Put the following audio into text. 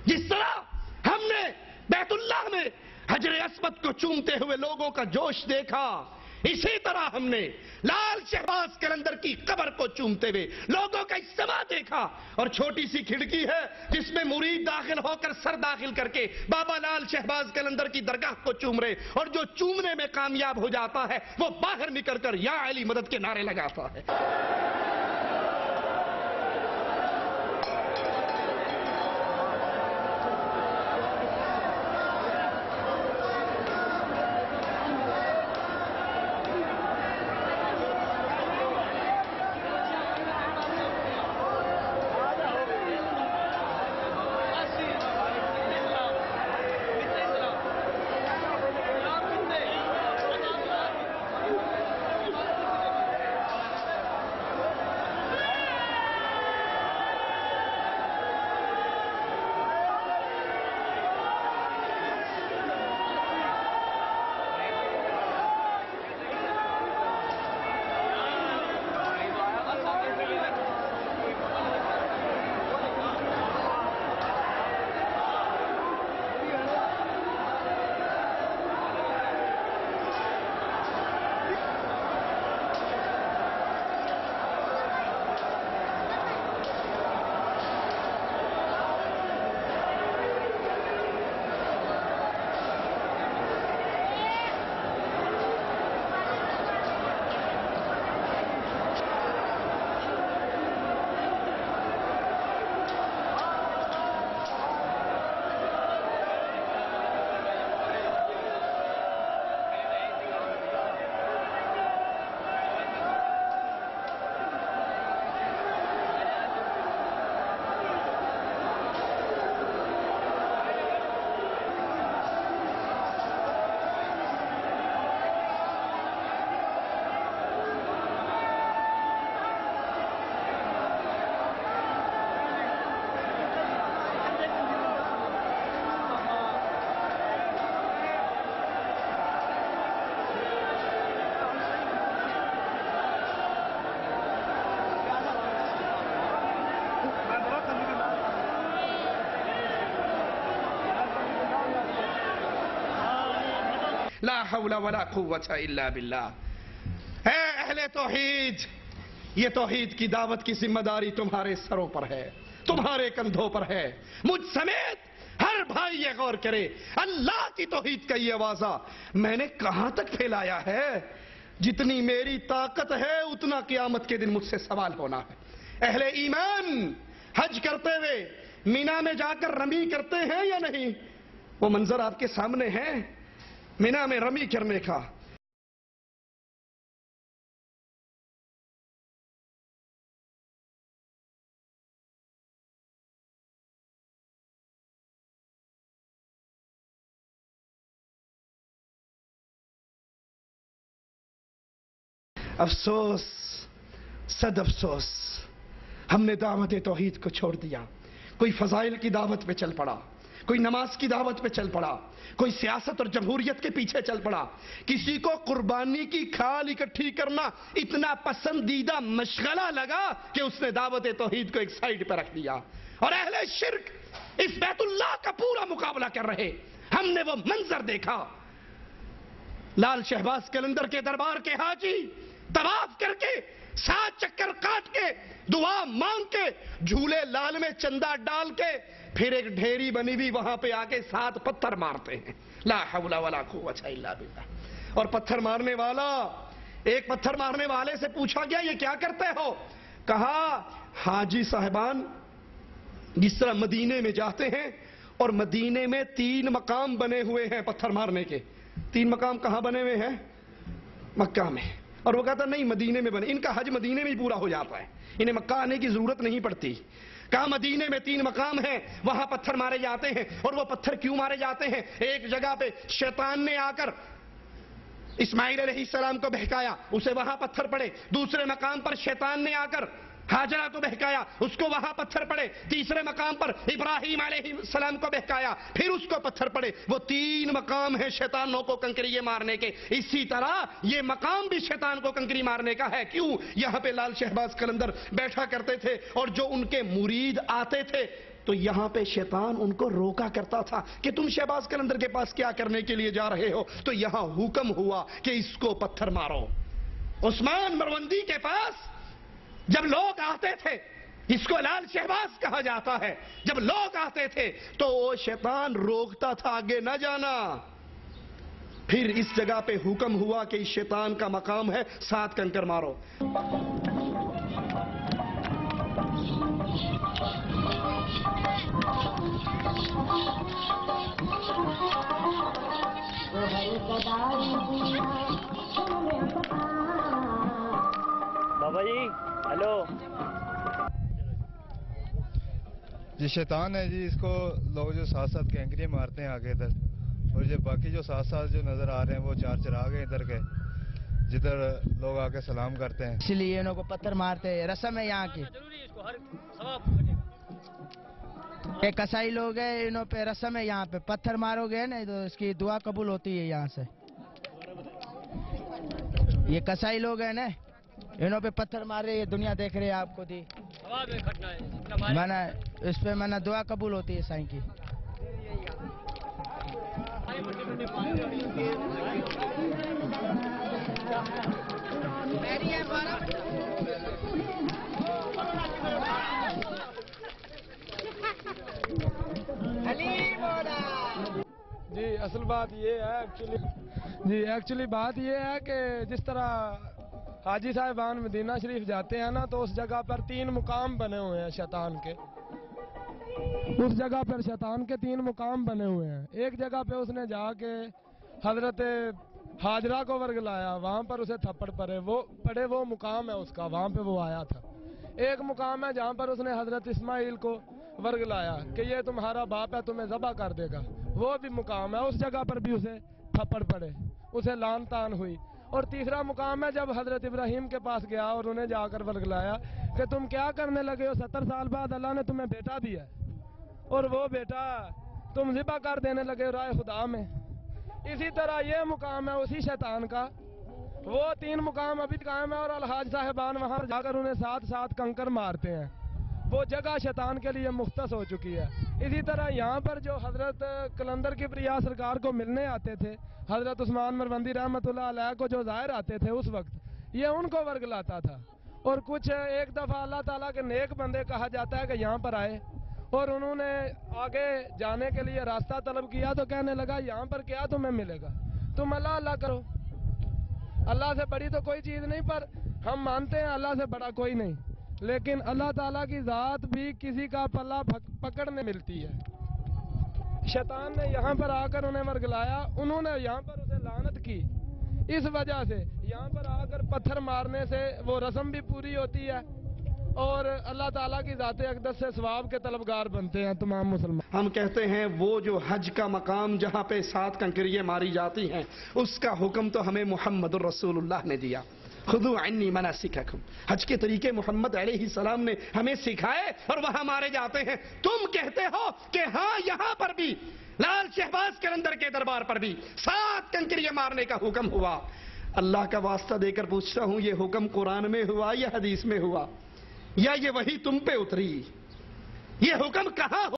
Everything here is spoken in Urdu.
جس طرح ہم نے بیت اللہ میں حجر اسود کو چومتے ہوئے لوگوں کا جوش دیکھا، اسی طرح ہم نے لال شہباز قلندر کی قبر کو چومتے ہوئے لوگوں کا اجتماع دیکھا، اور چھوٹی سی کھڑکی ہے جس میں مرید داخل ہو کر سر داخل کر کے بابا لال شہباز قلندر کی درگاہ کو چوم رہے، اور جو چومنے میں کامیاب ہو جاتا ہے وہ باہر نکل کر یا علی مدد کے نعرے لگاتا ہے۔ لا حول ولا قوة الا باللہ۔ اے اہل توحید، یہ توحید کی دعوت کی ذمہ داری تمہارے سروں پر ہے، تمہارے کندھوں پر ہے۔ مجھ سمیت ہر بھائی یہ غور کرے، اللہ کی توحید کا یہ واضح میں نے کہاں تک پھیلایا ہے؟ جتنی میری طاقت ہے اتنا قیامت کے دن مجھ سے سوال ہونا ہے۔ اہل ایمان حج کرتے ہوئے مینا میں جا کر رمی کرتے ہیں یا نہیں؟ وہ منظر آپ کے سامنے ہے مینا میں رمی کرنے کا۔ افسوس، صد افسوس، ہم نے دعوت توحید کو چھوڑ دیا، کوئی فضائل کی دعوت پہ چل پڑا، کوئی نماز کی دعوت پہ چل پڑا، کوئی سیاست اور جمہوریت کے پیچھے چل پڑا، کسی کو قربانی کی کھال اکٹھی کرنا اتنا پسندیدہ مشغلہ لگا کہ اس نے دعوت توحید کو ایک سائیڈ پہ رکھ دیا، اور اہل شرک اس بیت اللہ کا پورا مقابلہ کر رہے۔ ہم نے وہ منظر دیکھا، لال شہباز قلندر کے دربار کے حاجی طواف کر کے 7 چکر کاٹ کے دعا مانگ کے جھولے لال میں چندہ ڈال کے پھر ایک ڈھیری بنی بھی وہاں پہ آ کے 7 پتھر مارتے ہیں۔ لا حول ولا قوة الا باللہ۔ اور پتھر مارنے والا، ایک پتھر مارنے والے سے پوچھا گیا یہ کیا کرتے ہو؟ کہا حاجی صاحبان جس طرح مدینے میں جاتے ہیں اور مدینے میں 3 مقام بنے ہوئے ہیں پتھر مارنے کے۔ 3 مقام کہاں بنے ہوئے ہیں؟ مکہ میں۔ اور وہ کہتا نہیں مدینے میں بنے، ان کا حج مدینے میں ہی پورا ہو جاتا ہے، انہیں مکہ آنے کی ضرورت نہیں پڑتی۔ کہا مدینے میں 3 مقام ہیں، وہاں پتھر مارے جاتے ہیں۔ اور وہ پتھر کیوں مارے جاتے ہیں؟ ایک جگہ پہ شیطان نے آ کر اسماعیل علیہ السلام کو بہکایا، اسے وہاں پتھر پڑے۔ دوسرے مقام پر شیطان نے آ کر ہاجرہ کو بہکایا، اس کو وہاں پتھر پڑے۔ تیسرے مقام پر ابراہیم علیہ السلام کو بہکایا، پھر اس کو پتھر پڑے۔ وہ 3 مقام ہیں شیطانوں کو کنکریے مارنے کے۔ اسی طرح یہ مقام بھی شیطان کو کنکری مارنے کا ہے۔ کیوں؟ یہاں پہ لال شہباز قلندر بیٹھا کرتے تھے، اور جو ان کے مرید آتے تھے تو یہاں پہ شیطان ان کو روکا کرتا تھا کہ تم شہباز قلندر کے پاس کیا کرنے کے لیے جا رہے ہو؟ تو یہاں حکم ہوا کہ اس کو پتھر مارو۔ عثمان مروندی کے پاس جب لوگ آتے تھے، اس کو لال شہباز کہا جاتا ہے، جب لوگ آتے تھے تو وہ شیطان روکتا تھا آگے نہ جانا۔ پھر اس جگہ پہ حکم ہوا کہ اس شیطان کا مقام ہے 7 کنکر مارو۔ بابا جی ہلو یہ شیطان ہے جی، اس کو لوگ جو ساتھ ساتھ کینکریاں مارتے ہیں آگے ادھر، اور جو باقی جو ساتھ ساتھ جو نظر آ رہے ہیں وہ 4 چراغ ہیں ادھر کے، جدھر لوگ آ کے سلام کرتے ہیں، اس لیے انہوں کو پتھر مارتے ہیں، رسم ہے یہاں کی۔ یہ کسائی لوگ ہیں، انہوں پہ رسم ہے، یہاں پہ پتھر مارو گے نا تو اس کی دعا قبول ہوتی ہے یہاں سے۔ یہ کسائی لوگ ہیں نا، انہوں پہ پتھر مار رہے، یہ دنیا دیکھ رہے ہیں آپ کو دی، مانا اس پہ مانا دعا قبول ہوتی ہے سائیں کی۔ جی اصل بات یہ ہے ایکچولی بات یہ ہے کہ جس طرح حاجی صاحبان مدینہ شریف جاتے ہیں نا، تو اس جگہ پر 3 مقام بنے ہوئے ہیں شیطان کے۔ اس جگہ پر شیطان کے 3 مقام بنے ہوئے ہیں۔ ایک جگہ پہ اس نے جا کے حضرت حاجرہ کو ورگلایا، وہاں پر اسے تھپڑ پڑے، وہ مقام ہے اس کا، وہاں پہ وہ آیا تھا۔ ایک مقام ہے جہاں پر اس نے حضرت اسماعیل کو ورگلایا کہ یہ تمہارا باپ ہے، تمہیں ذبح کر دے گا، وہ بھی مقام ہے، اس جگہ پر بھی اسے تھپڑ پڑے، اسے لان تان ہوئی۔ اور تیسرا مقام ہے جب حضرت ابراہیم کے پاس گیا اور انہیں جا کر ورگلایا کہ تم کیا کرنے لگے ہو، 70 سال بعد اللہ نے تمہیں بیٹا دیا اور وہ بیٹا تم ذبح کر دینے لگے رائے خدا میں۔ اسی طرح یہ مقام ہے اسی شیطان کا، وہ 3 مقام ابھی قائم ہے، اور الحاج صاحبان وہاں جا کر انہیں 7 کنکر مارتے ہیں۔ وہ جگہ شیطان کے لیے مختص ہو چکی ہے۔ اسی طرح یہاں پر جو حضرت قلندر کبریا سرکار کو ملنے آتے تھے، حضرت عثمان مروندی رحمۃ اللہ علیہ کو جو ظاہر آتے تھے اس وقت، یہ ان کو ورگلاتا تھا۔ اور کچھ ایک دفعہ اللہ تعالیٰ کے نیک بندے کہا جاتا ہے کہ یہاں پر آئے اور انہوں نے آگے جانے کے لیے راستہ طلب کیا تو کہنے لگا یہاں پر کیا تمہیں ملے گا، تم اللہ اللہ کرو، اللہ سے بڑی تو کوئی چیز نہیں، پر ہم مانتے ہیں اللہ سے بڑا کوئی نہیں، لیکن اللہ تعالیٰ کی ذات بھی کسی کا پلہ پکڑنے ملتی ہے۔ شیطان نے یہاں پر آ کر انہیں ورگلایا، انہوں نے یہاں پر اسے لعنت کی، اس وجہ سے یہاں پر آ کر پتھر مارنے سے وہ رسم بھی پوری ہوتی ہے اور اللہ تعالیٰ کی ذات اقدس سے ثواب کے طلبگار بنتے ہیں تمام مسلمان۔ ہم کہتے ہیں وہ جو حج کا مقام جہاں پہ 7 کنکریاں ماری جاتی ہیں، اس کا حکم تو ہمیں محمد الرسول اللہ نے دیا، خذوا عنی مناسککم۔ حج کے طریقے محمد علیہ السلام نے ہمیں سکھائے اور وہاں مارے جاتے ہیں۔ تم کہتے ہو کہ ہاں یہاں پر بھی لال شہباز قلندر کے دربار پر بھی 7 کنکریاں مارنے کا حکم ہوا۔ اللہ کا واسطہ دے کر پوچھتا ہوں، یہ حکم قرآن میں ہوا یا حدیث میں ہوا، یا یہ وحی تم پہ اتری؟ یہ حکم کہاں ہوا؟